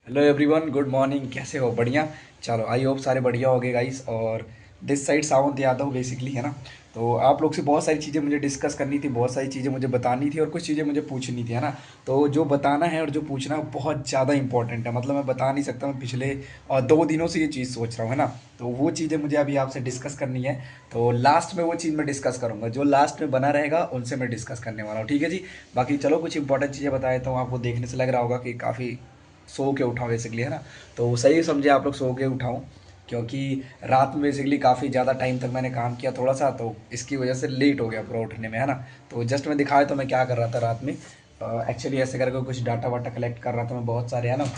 Hello everyone, good morning. कैसे हो? बढ़िया। चलो, आई होप सारे बढ़िया हो गए गाइस। और this side Sawant Yadav basically, है ना। तो आप लोग से बहुत सारी चीज़ें मुझे डिस्कस करनी थी, बहुत सारी चीज़ें मुझे बतानी थी और कुछ चीज़ें मुझे पूछनी थी, है ना। तो जो बताना है और जो पूछना है वो बहुत ज़्यादा इंपॉर्टेंट है। मतलब मैं बता नहीं सकता, मैं पिछले 2 दिनों से ये चीज़ सोच रहा हूँ, है ना। तो वो चीज़ें मुझे अभी आपसे डिस्कस करनी है। तो लास्ट में वो चीज़ मैं डिस्कस करूँगा, जो लास्ट में बना रहेगा उनसे मैं डिस्कस करने वाला हूँ, ठीक है जी। बाकी चलो, कुछ इंपॉर्टेंट चीज़ें बताए तो आपको देखने से लग रहा होगा कि काफ़ी सो के उठाऊँ बेसिकली, है ना। तो सही समझे आप लोग, सो के उठाऊँ। क्योंकि रात में बेसिकली काफ़ी ज़्यादा टाइम तक मैंने काम किया थोड़ा सा, तो इसकी वजह से लेट हो गया पूरा उठने में, है ना। तो जस्ट मैं दिखाया तो मैं क्या कर रहा था रात में। एक्चुअली ऐसे करके कुछ डाटा वाटा कलेक्ट कर रहा था मैं, बहुत सारे, है ना।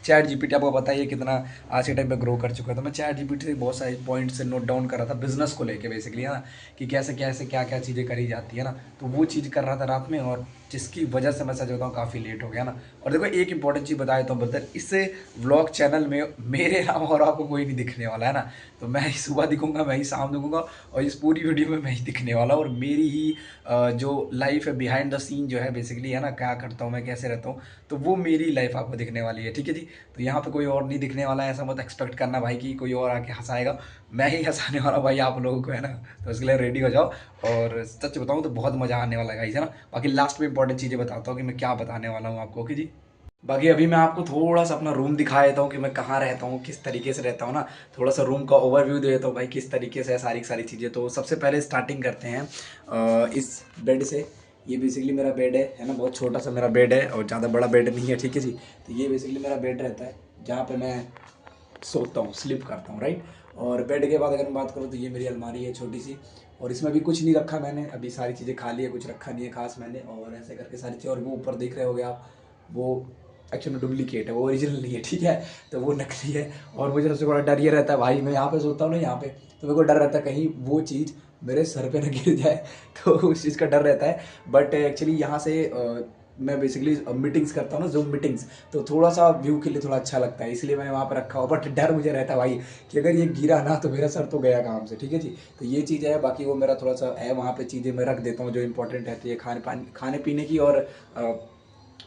चैट जीपीटी आपको पता ही है कितना आज के टाइम पे ग्रो कर चुका है। तो मैं चैट जीपीटी से बहुत सारे पॉइंट से नोट डाउन कर रहा था बिजनेस को लेके बेसिकली, है ना। कि कैसे कैसे क्या क्या चीज़ें करी जाती है ना। तो वो चीज़ कर रहा था रात में, और जिसकी वजह से मैं सच बताऊँ काफ़ी लेट हो गया ना। और देखो, एक इंपॉर्टेंट चीज़ बता देता हूँ ब्रदर, इस व्लॉग चैनल में मेरे अलावा और आपको कोई नहीं दिखने वाला, है ना। तो मैं ही सुबह दिखूंगा, मैं ही शाम दिखूंगा, और इस पूरी वीडियो में मैं ही दिखने वाला हूँ। और मेरी ही जो लाइफ है बिहाइंड द सीन जो है बेसिकली, है ना, क्या करता हूँ मैं, कैसे रहता हूँ, तो वो मेरी लाइफ आपको दिखने वाली है, ठीक है जी। तो यहाँ पे कोई और नहीं दिखने वाला है, ऐसा मत एक्सपेक्ट करना भाई कि कोई और आके हंसाएगा। मैं ही हंसाने वाला भाई आप लोगों को, है ना। तो इसके लिए रेडी हो जाओ। और सच बताऊँ तो बहुत मज़ा आने वाला है गाइस, है ना। बाकी लास्ट में इंपॉर्टेंट चीज़ें बताता हूँ कि मैं क्या बताने वाला हूँ आपको, ओके जी। बाकी अभी मैं आपको थोड़ा सा अपना रूम दिखा देता हूँ कि मैं कहाँ रहता हूँ, किस तरीके से रहता हूँ ना। थोड़ा सा रूम का ओवरव्यू दे देता हूँ भाई, किस तरीके से है सारी सारी चीज़ें। तो सबसे पहले स्टार्टिंग करते हैं इस बेड से। ये बेसिकली मेरा बेड है ना। बहुत छोटा सा मेरा बेड है और ज़्यादा बड़ा बेड नहीं है, ठीक है जी। तो ये बेसिकली मेरा बेड रहता है, जहाँ पे मैं सोता हूँ, स्लिप करता हूँ, राइट। और बेड के बाद अगर मैं बात करूँ तो ये मेरी अलमारी है छोटी सी। और इसमें भी कुछ नहीं रखा मैंने, अभी सारी चीज़ें खाली है, कुछ रखा नहीं है खास मैंने। और ऐसे करके सारी चीज़ें, और वो ऊपर देख रहे होगे आप, वो एक्चुअली में डुप्लीकेट है, वो ओरिजिनल नहीं है, ठीक है। तो वो नकली है। और मुझे सबसे बड़ा डर ये रहता है भाई, मैं यहाँ पे सोता हूँ ना, यहाँ पे, तो मेरे को डर रहता है कहीं वो चीज़ मेरे सर पे न गिर जाए। तो उस चीज़ का डर रहता है। बट एक्चुअली यहाँ से मैं बेसिकली मीटिंग्स करता हूँ ना, जूम मीटिंग्स। तो थोड़ा सा व्यू के लिए थोड़ा अच्छा लगता है, इसलिए मैंने वहाँ पर रखा हुआ। बट डर मुझे रहता है भाई कि अगर ये गिरा ना तो मेरा सर तो गया काम से, ठीक है जी। तो ये चीज़ है। बाकी वो मेरा थोड़ा सा है, वहाँ पे चीज़ें मैं रख देता हूँ जो इंपॉर्टेंट रहती है, खाने पीने की, और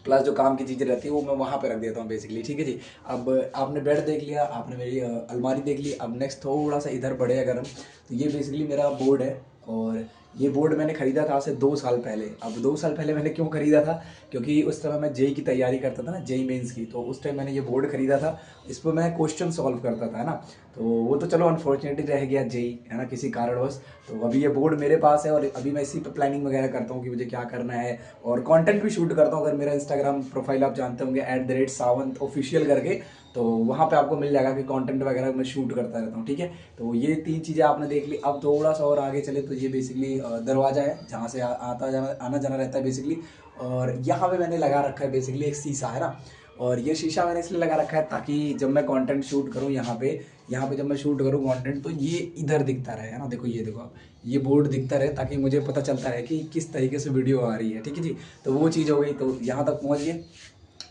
प्लस जो काम की चीज़ें रहती है वो मैं वहाँ पे रख देता हूँ बेसिकली, ठीक है जी। अब आपने बेड देख लिया, आपने मेरी अलमारी देख ली। अब नेक्स्ट थोड़ा सा इधर बढ़े अगर हम, तो ये बेसिकली मेरा बोर्ड है। और ये बोर्ड मैंने खरीदा था आज से 2 साल पहले। अब 2 साल पहले मैंने क्यों खरीदा था, क्योंकि उस समय मैं जेई की तैयारी करता था ना, जेई मेंस की। तो उस टाइम मैंने ये बोर्ड खरीदा था, इस पर मैं क्वेश्चन सॉल्व करता था, है ना। तो वो तो चलो अनफॉर्चुनेटली रह गया जेई, है ना, किसी कारणवश। तो अभी ये बोर्ड मेरे पास है, और अभी मैं इसी पे प्लानिंग वगैरह करता हूँ कि मुझे क्या करना है। और कंटेंट भी शूट करता हूँ। अगर मेरा इंस्टाग्राम प्रोफाइल आप जानते होंगे, @सावंत ऑफिशियल करके, तो वहाँ पे आपको मिल जाएगा कि कंटेंट वगैरह मैं शूट करता रहता हूँ, ठीक है। तो ये 3 चीज़ें आपने देख ली। अब थोड़ा सा और आगे चले तो ये बेसिकली दरवाज़ा है, जहाँ से आता जाना आना जाना रहता है बेसिकली। और यहाँ पे मैंने लगा रखा है बेसिकली एक शीशा, है ना। और ये शीशा मैंने इसलिए लगा रखा है ताकि जब मैं कंटेंट शूट करूँ यहाँ पे जब मैं शूट करूँ कंटेंट, तो ये इधर दिखता रहे, है ना। देखो, ये देखो आप, ये बोर्ड दिखता रहे, ताकि मुझे पता चलता रहे कि किस तरीके से वीडियो आ रही है, ठीक है जी। तो वो चीज़ हो गई, तो यहाँ तक पहुँच गए।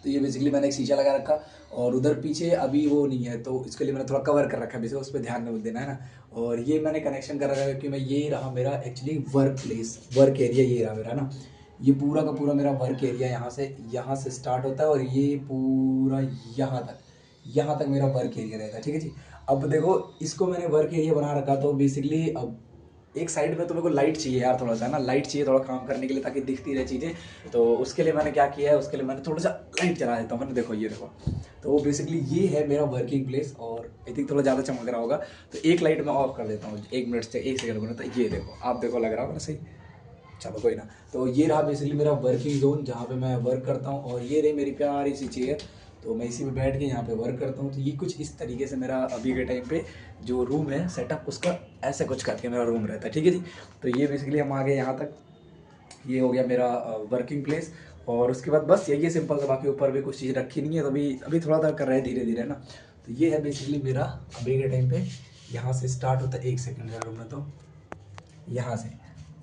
तो ये बेसिकली मैंने एक शीशा लगा रखा। और उधर पीछे अभी वो नहीं है, तो इसके लिए मैंने थोड़ा कवर कर रखा है, बेसिकली उस पर ध्यान नहीं देना, है ना। और ये मैंने कनेक्शन कर रखा है क्योंकि मैं, ये रहा मेरा actually work place, work area ये रहा मेरा ना। ये पूरा का पूरा मेरा वर्क एरिया यहाँ से स्टार्ट होता है, और ये पूरा यहाँ तक मेरा वर्क एरिया रहता है, ठीक है जी। अब देखो, इसको मैंने वर्क एरिया बना रखा, तो बेसिकली अब एक साइड में तो मेरे को लाइट चाहिए यार, थोड़ा सा ना लाइट चाहिए थोड़ा काम करने के लिए, ताकि दिखती रहे चीज़ें। तो उसके लिए मैंने क्या किया है, उसके लिए मैंने थोड़ा सा लाइट जला देता हूँ, मैंने देखो, ये देखो। तो बेसिकली ये है मेरा वर्किंग प्लेस, और आई थिंक थोड़ा ज़्यादा चमक रहा होगा। तो एक लाइट मैं ऑफ कर देता हूँ, 1 मिनट से 1 सेकंड में। तो ये देखो, आप देखो, लग रहा होगा ना सही। चलो कोई ना। तो ये रहा बेसिकली मेरा वर्किंग जोन, जहाँ पे मैं वर्क करता हूँ। और ये रही मेरी प्यारी सी चेयर, तो मैं इसी में बैठ के यहाँ पे वर्क करता हूँ। तो ये कुछ इस तरीके से मेरा अभी के टाइम पे जो रूम है सेटअप, उसका ऐसे कुछ करके मेरा रूम रहता है, ठीक है जी। तो ये बेसिकली हम आ गए यहाँ तक। ये हो गया मेरा वर्किंग प्लेस। और उसके बाद बस यही है, सिंपल सा। बाकी ऊपर भी कुछ चीज़ रखी नहीं है, तो अभी अभी थोड़ा सा कर रहे हैं धीरे धीरे ना। तो ये है बेसिकली मेरा अभी के टाइम पे। यहाँ से स्टार्ट होता है, 1 सेकंड का रूम में, तो यहाँ से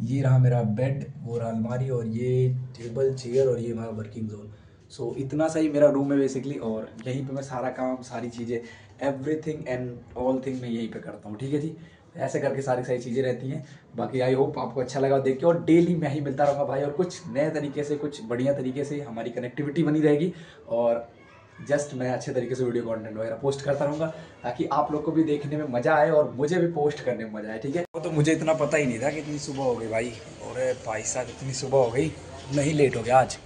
ये रहा मेरा बेड, वो रहा अलमारी, और ये टेबल चेयर, और ये हमारा वर्किंग जोन। सो इतना सा ही मेरा रूम है बेसिकली। और यहीं पे मैं सारा काम, सारी चीज़ें, एवरीथिंग एंड ऑल थिंग मैं यहीं पे करता हूँ, ठीक है जी। ऐसे करके सारी सारी चीज़ें रहती हैं। बाकी आई होप आपको अच्छा लगा देख के। और डेली मैं ही मिलता रहूँगा भाई, और कुछ नए तरीके से, कुछ बढ़िया तरीके से हमारी कनेक्टिविटी बनी रहेगी। और जस्ट मैं अच्छे तरीके से वीडियो कंटेंट वगैरह पोस्ट करता रहूँगा ताकि आप लोग को भी देखने में मज़ा आए और मुझे भी पोस्ट करने में मज़ा आए, ठीक है। तो मुझे इतना पता ही नहीं था कि इतनी सुबह हो गई भाई। और भाई साहब इतनी सुबह हो गई, नहीं लेट हो गया आज,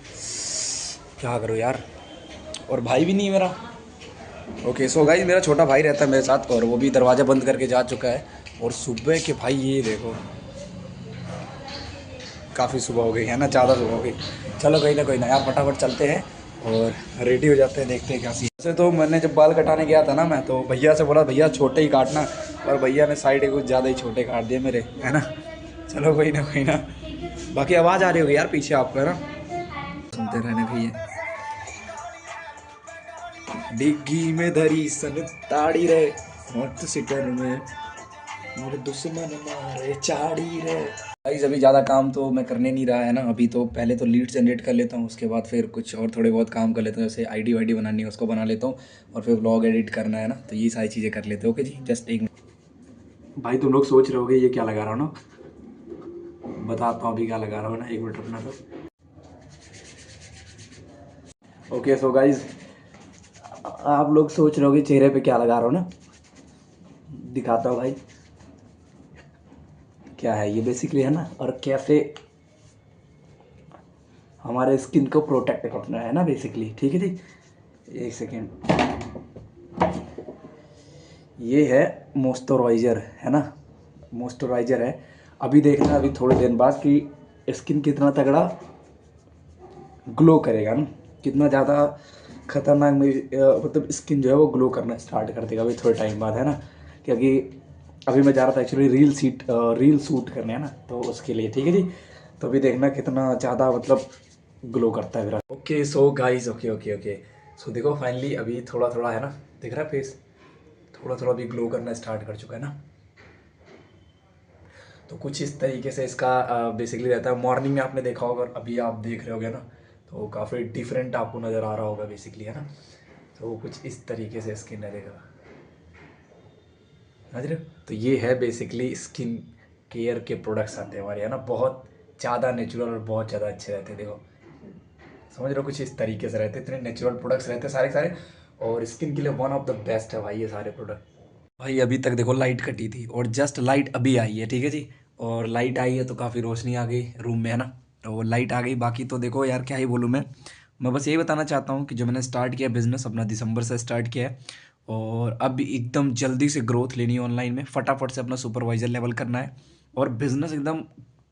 क्या करो यार। और भाई भी नहीं मेरा। ओके सो गाइस मेरा छोटा भाई रहता है मेरे साथ और वो भी दरवाज़ा बंद करके जा चुका है। और सुबह के भाई ये देखो, काफ़ी सुबह हो गई है ना, ज़्यादा सुबह हो गई। चलो कोई ना यार, फटाफट चलते हैं और रेडी हो जाते हैं, देखते हैं क्या सीन। वैसे तो मैंने जब बाल कटाने गया था ना मैं, तो भैया से बोला भैया छोटे ही काटना, और भैया ने साइड कुछ ज़्यादा ही छोटे काट दिए मेरे, है ना। चलो कोई ना। बाकी आवाज़ आ रही होगी यार पीछे आपको, है ना, सुनते रहने भैया। डिग्गी में धरी सन ताड़ी रे, मत सिटर में मेरे दुश्मन मारे चाड़ी रे। गाइस अभी ज़्यादा काम तो मैं करने नहीं रहा है ना, अभी तो पहले तो लीड जनरेट कर लेता हूँ, उसके बाद फिर कुछ और थोड़े बहुत काम कर लेता हूँ, जैसे आईडी वाईडी बनानी है उसको बना लेता हूँ, और फिर व्लॉग एडिट करना है ना, तो ये सारी चीज़ें कर लेते हो। ओके जी, जस्ट एक मिनट। भाई तुम लोग सोच रहे होगे ये क्या लगा रहा हूँ ना, बताता हूँ अभी क्या लगा रहा हूँ ना, एक मिनट रुकना तो। ओके सो गाइज आप लोग सोच रहे होगे चेहरे पे क्या लगा रहा हूँ ना, दिखाता हूँ भाई क्या है ये बेसिकली, है ना, और कैसे हमारे स्किन को प्रोटेक्ट करना है ना बेसिकली, ठीक है जी। एक सेकेंड, ये है मॉइस्चराइज़र, है ना, मॉइस्चराइज़र है। अभी देखना अभी थोड़े दिन बाद कि स्किन कितना तगड़ा ग्लो करेगा ना, कितना ज़्यादा खतरनाक मेरी मतलब स्किन जो है वो ग्लो करना स्टार्ट कर देगा अभी थोड़े टाइम बाद, है ना। क्योंकि अभी मैं जा रहा था एक्चुअली रील शूट करने, है ना, तो उसके लिए, ठीक है जी। तो अभी देखना कितना ज़्यादा मतलब ग्लो करता है मेरा। Okay so guys, okay so देखो फाइनली अभी थोड़ा थोड़ा, है ना, दिख रहा है फेस, थोड़ा थोड़ा भी ग्लो करना स्टार्ट कर चुका है ना। तो कुछ इस तरीके से इसका बेसिकली रहता है। मॉर्निंग में आपने देखा होगा, अभी आप देख रहे होगे ना, तो काफ़ी डिफरेंट आपको नज़र आ रहा होगा बेसिकली, है ना। तो कुछ इस तरीके से स्किन रहेगा, समझ रहे हो। तो ये है बेसिकली स्किन केयर के प्रोडक्ट्स आते हैं हमारे, है ना, बहुत ज़्यादा नेचुरल और बहुत ज़्यादा अच्छे रहते हैं। देखो समझ रहे हो, कुछ इस तरीके से रहते हैं, इतने नेचुरल प्रोडक्ट्स रहते हैं सारे सारे, और स्किन के लिए वन ऑफ द बेस्ट है भाई ये सारे प्रोडक्ट। भाई अभी तक देखो लाइट कटी थी और जस्ट लाइट अभी आई है, ठीक है जी। और लाइट आई है तो काफ़ी रोशनी आ गई रूम में, है ना, और लाइट आ गई। बाकी तो देखो यार क्या ही बोलूँ मैं बस यही बताना चाहता हूँ कि जो मैंने स्टार्ट किया बिज़नेस अपना दिसंबर से स्टार्ट किया है, और अब एकदम जल्दी से ग्रोथ लेनी है ऑनलाइन में, फटाफट से अपना सुपरवाइजर लेवल करना है, और बिज़नेस एकदम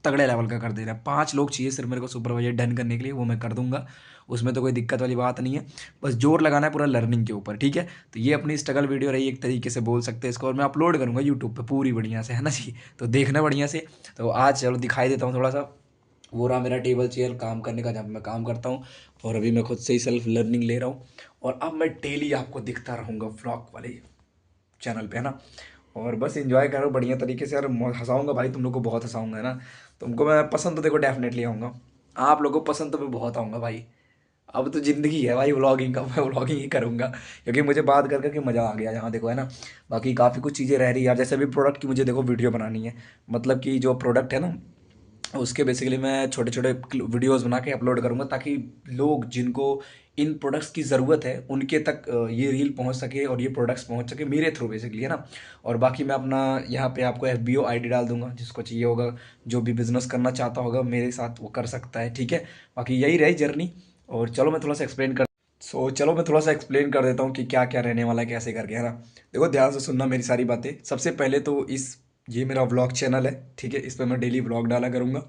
तगड़े लेवल का कर देना है। 5 लोग चाहिए सिर्फ मेरे को सुपरवाइजर डन करने के लिए, वो मैं कर दूंगा, उसमें तो कोई दिक्कत वाली बात नहीं है। बस जोर लगाना है पूरा लर्निंग के ऊपर, ठीक है। तो ये अपनी स्ट्रगल वीडियो रही एक तरीके से बोल सकते हैं इसको, और मैं अपलोड करूँगा यूट्यूब पे पूरी बढ़िया से, है ना जी। तो देखना बढ़िया से। तो आज चलो दिखाई देता हूँ थोड़ा सा, वो रहा मेरा टेबल चेयर काम करने का, जब मैं काम करता हूँ, और अभी मैं खुद से ही सेल्फ लर्निंग ले रहा हूँ, और अब मैं डेली आपको दिखता रहूँगा व्लॉग वाले चैनल पे, है ना। और बस एंजॉय करो बढ़िया तरीके से, और हंसाऊंगा भाई, तुम लोग को बहुत हंसाऊंगा, है ना। तुमको मैं पसंद तो देखो डेफिनेटली आऊँगा, आप लोगों को पसंद तो मैं बहुत आऊँगा भाई। अब तो ज़िंदगी है भाई व्लॉगिंग का, मैं व्लॉगिंग ही करूँगा, क्योंकि मुझे बात कर करके मज़ा आ गया यहाँ देखो, है ना। बाकी काफ़ी कुछ चीज़ें रह रही है यार, जैसे अभी प्रोडक्ट की मुझे देखो वीडियो बनानी है, मतलब कि जो प्रोडक्ट है ना उसके बेसिकली मैं छोटे छोटे वीडियोस बना के अपलोड करूँगा, ताकि लोग जिनको इन प्रोडक्ट्स की ज़रूरत है उनके तक ये रील पहुँच सके और ये प्रोडक्ट्स पहुँच सके मेरे थ्रू बेसिकली, है ना। और बाकी मैं अपना यहाँ पे आपको FBO आईडी डाल दूंगा, जिसको चाहिए होगा, जो भी बिज़नेस करना चाहता होगा मेरे साथ वो कर सकता है, ठीक है। बाकी यही रही जर्नी। और चलो मैं थोड़ा सा एक्सप्लेन कर चलो मैं थोड़ा सा एक्सप्लेन कर देता हूँ कि क्या क्या रहने वाला है, कैसे करके, है ना। देखो ध्यान से सुनना मेरी सारी बातें। सबसे पहले तो ये मेरा व्लॉग चैनल है, ठीक है, इस पर मैं डेली व्लॉग डाला करूँगा।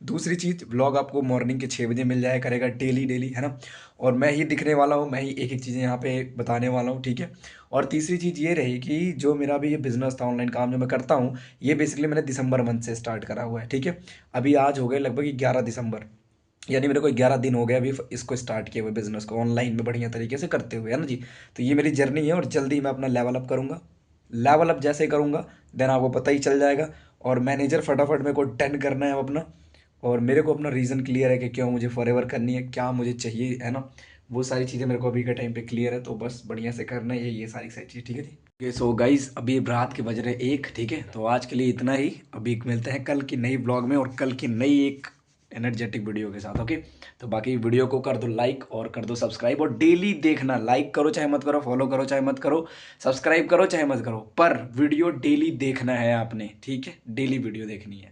दूसरी चीज़, व्लॉग आपको मॉर्निंग के 6 बजे मिल जाया करेगा डेली डेली, है ना। और मैं ही दिखने वाला हूँ, मैं ही एक एक चीज़ें यहाँ पे बताने वाला हूँ, ठीक है। और तीसरी चीज़ ये रही कि जो मेरा भी ये बिज़नेस था, ऑनलाइन काम जो मैं करता हूँ, ये बेसिकली मैंने दिसंबर मंथ से स्टार्ट करा हुआ है, ठीक है। अभी आज हो गए लगभग 11 दिसंबर, यानी मेरे को 11 दिन हो गए अभी इसको स्टार्ट किए हुए बिज़नेस को ऑनलाइन में बढ़िया तरीके से करते हुए, है ना जी। तो ये मेरी जर्नी है, और जल्दी मैं अपना लेवल अप करूँगा। लेवल अप जैसे करूँगा देन आपको पता ही चल जाएगा। और मैनेजर फटाफट मेरे को डन करना है अपना, और मेरे को अपना रीज़न क्लियर है कि क्यों मुझे फॉरएवर करनी है, क्या मुझे चाहिए, है ना। वो सारी चीज़ें मेरे को अभी के टाइम पे क्लियर है, तो बस बढ़िया से करना है ये सारी सारी चीज़, ठीक है जी। सो गाइस अभी रात के बज रहे 1, ठीक है। तो आज के लिए इतना ही, अभी मिलते हैं कल की नई ब्लॉग में और कल की नई एक एनर्जेटिक वीडियो के साथ। ओके, तो बाकी वीडियो को कर दो लाइक और कर दो सब्सक्राइब, और डेली देखना, लाइक करो चाहे मत करो, फॉलो करो चाहे मत करो, सब्सक्राइब करो चाहे मत करो, पर वीडियो डेली देखना है आपने, ठीक है, डेली वीडियो देखनी है।